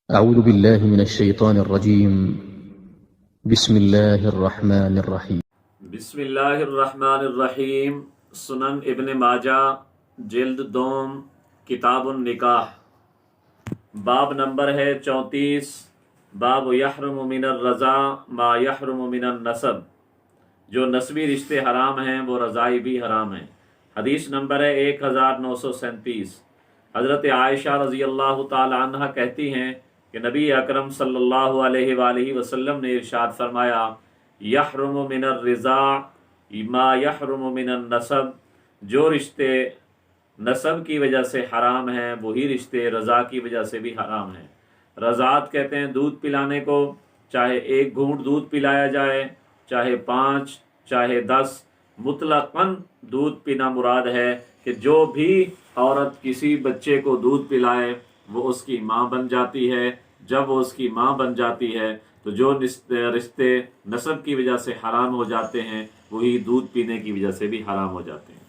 أعوذ بالله من الشيطان الرجيم بسم الله الرحمن الرحيم بسم اللہ الرحمن الرحیم۔ سنن ابن ماجہ جلد دوم کتاب النکاح، باب نمبر ہے 34۔ باب یحرم من الرضاع ما یحرم من النسب، جو نسبی رشتے حرام ہیں وہ رضائی بھی حرام ہیں۔ حدیث نمبر ہے 1937۔ حضرت عائشہ رضی اللہ تعالی عنہ کہتی ہیں کہ نبی اکرم صلی اللہ علیہ وآلہ وسلم نے ارشاد فرمایا، یحرم من الرضاع ما یحرم من النسب، جو رشتے نسب کی وجہ سے حرام ہیں وہی رشتے رضاع کی وجہ سے بھی حرام ہیں۔ رضاعت کہتے ہیں دودھ پلانے کو، چاہے 1 گھونٹ دودھ پلایا جائے، چاہے 5، چاہے 10، مطلقاً دودھ پینا مراد ہے کہ جو بھی عورت کسی بچے کو دودھ پلائے وہ اس کی ماں بن جاتی ہے۔ جب وہ اس کی ماں بن جاتی ہے تو جو رشتے نسب کی وجہ سے حرام ہو جاتے ہیں وہی دودھ پینے کی وجہ سے بھی حرام ہو جاتے ہیں۔